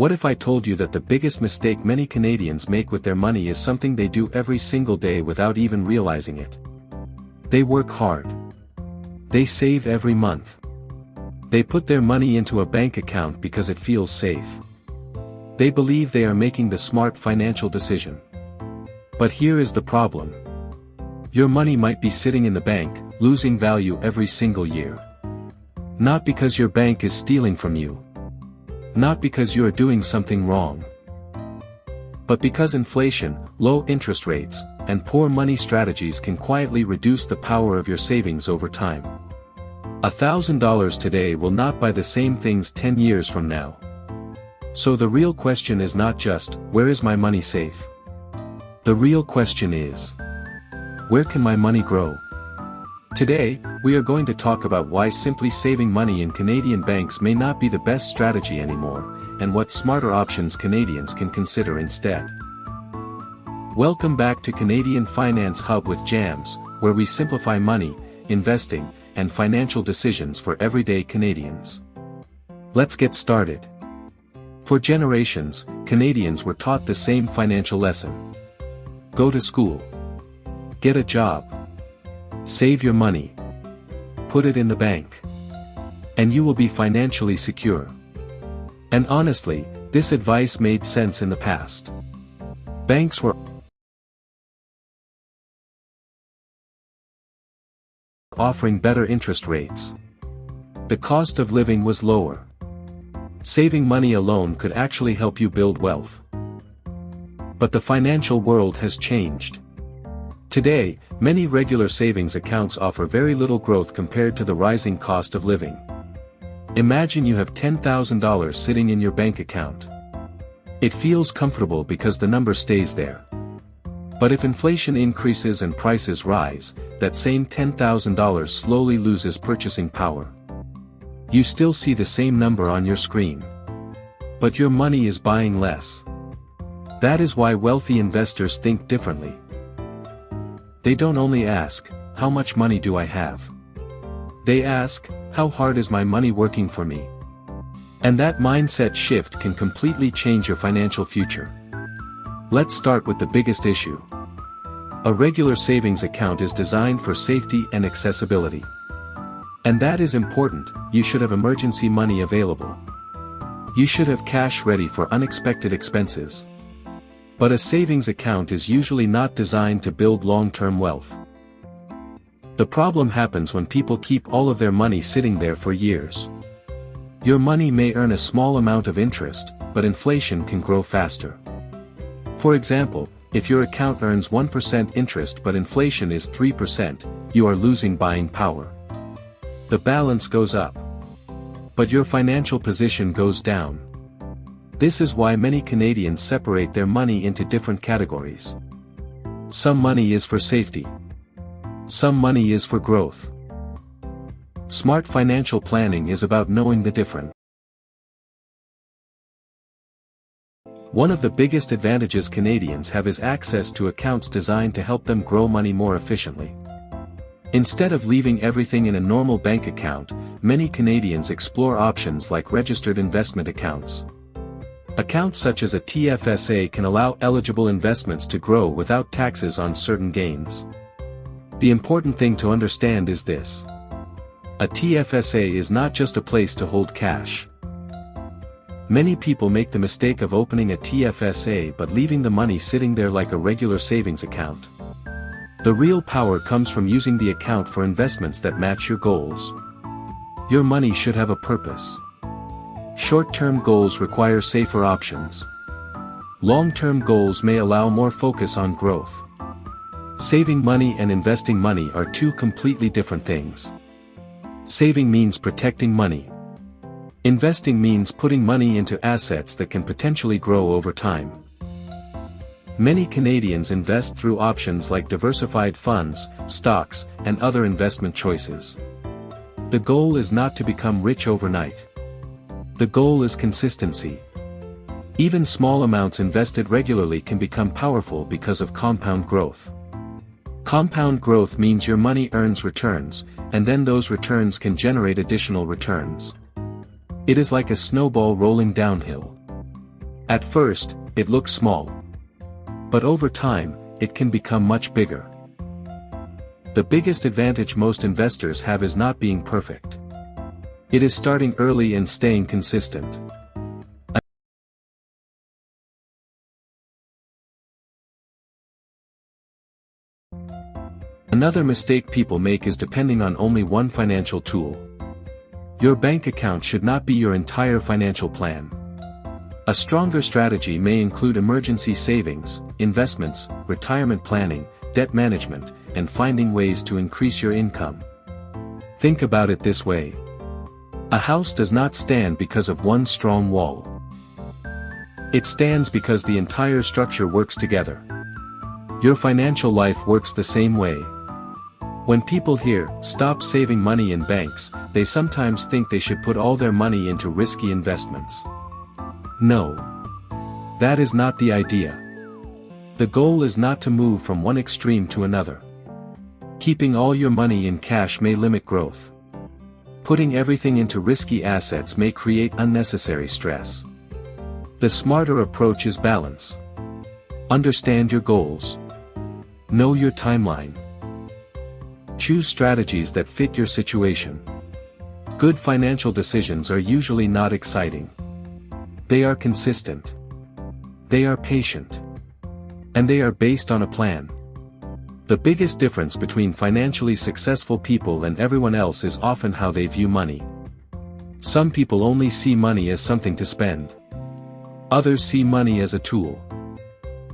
What if I told you that the biggest mistake many Canadians make with their money is something they do every single day without even realizing it? They work hard. They save every month. They put their money into a bank account because it feels safe. They believe they are making the smart financial decision. But here is the problem. Your money might be sitting in the bank, losing value every single year. Not because your bank is stealing from you. Not because you are doing something wrong. But because inflation, low interest rates, and poor money strategies can quietly reduce the power of your savings over time. $1,000 today will not buy the same things 10 years from now. So the real question is not just, where is my money safe? The real question is, where can my money grow? Today, we are going to talk about why simply saving money in Canadian banks may not be the best strategy anymore, and what smarter options Canadians can consider instead. Welcome back to Canadian Finance Hub with Jams, where we simplify money, investing, and financial decisions for everyday Canadians. Let's get started. For generations, Canadians were taught the same financial lesson. Go to school. Get a job. Save your money. Put it in the bank. And you will be financially secure. And honestly, this advice made sense in the past. Banks were offering better interest rates. The cost of living was lower. Saving money alone could actually help you build wealth. But the financial world has changed. Today, many regular savings accounts offer very little growth compared to the rising cost of living. Imagine you have $10,000 sitting in your bank account. It feels comfortable because the number stays there. But if inflation increases and prices rise, that same $10,000 slowly loses purchasing power. You still see the same number on your screen. But your money is buying less. That is why wealthy investors think differently. They don't only ask, how much money do I have? They ask, how hard is my money working for me? And that mindset shift can completely change your financial future. Let's start with the biggest issue. A regular savings account is designed for safety and accessibility. And that is important. You should have emergency money available. You should have cash ready for unexpected expenses. But a savings account is usually not designed to build long-term wealth. The problem happens when people keep all of their money sitting there for years. Your money may earn a small amount of interest, but inflation can grow faster. For example, if your account earns 1% interest but inflation is 3%, you are losing buying power. The balance goes up. But your financial position goes down. This is why many Canadians separate their money into different categories. Some money is for safety. Some money is for growth. Smart financial planning is about knowing the difference. One of the biggest advantages Canadians have is access to accounts designed to help them grow money more efficiently. Instead of leaving everything in a normal bank account, many Canadians explore options like registered investment accounts. Accounts such as a TFSA can allow eligible investments to grow without taxes on certain gains. The important thing to understand is this. A TFSA is not just a place to hold cash. Many people make the mistake of opening a TFSA but leaving the money sitting there like a regular savings account. The real power comes from using the account for investments that match your goals. Your money should have a purpose. Short-term goals require safer options. Long-term goals may allow more focus on growth. Saving money and investing money are two completely different things. Saving means protecting money. Investing means putting money into assets that can potentially grow over time. Many Canadians invest through options like diversified funds, stocks, and other investment choices. The goal is not to become rich overnight. The goal is consistency. Even small amounts invested regularly can become powerful because of compound growth. Compound growth means your money earns returns, and then those returns can generate additional returns. It is like a snowball rolling downhill. At first, it looks small. But over time, it can become much bigger. The biggest advantage most investors have is not being perfect. It is starting early and staying consistent. Another mistake people make is depending on only one financial tool. Your bank account should not be your entire financial plan. A stronger strategy may include emergency savings, investments, retirement planning, debt management, and finding ways to increase your income. Think about it this way. A house does not stand because of one strong wall. It stands because the entire structure works together. Your financial life works the same way. When people hear, "Stop saving money in banks," they sometimes think they should put all their money into risky investments. No. That is not the idea. The goal is not to move from one extreme to another. Keeping all your money in cash may limit growth. Putting everything into risky assets may create unnecessary stress. The smarter approach is balance. Understand your goals. Know your timeline. Choose strategies that fit your situation. Good financial decisions are usually not exciting. They are consistent. They are patient. And they are based on a plan. The biggest difference between financially successful people and everyone else is often how they view money. Some people only see money as something to spend. Others see money as a tool.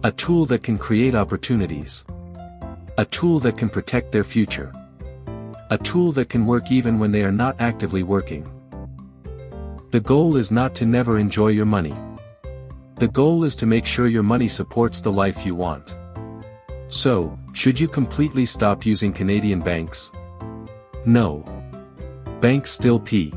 A tool that can create opportunities. A tool that can protect their future. A tool that can work even when they are not actively working. The goal is not to never enjoy your money. The goal is to make sure your money supports the life you want. So, should you completely stop using Canadian banks? No. Banks still pay.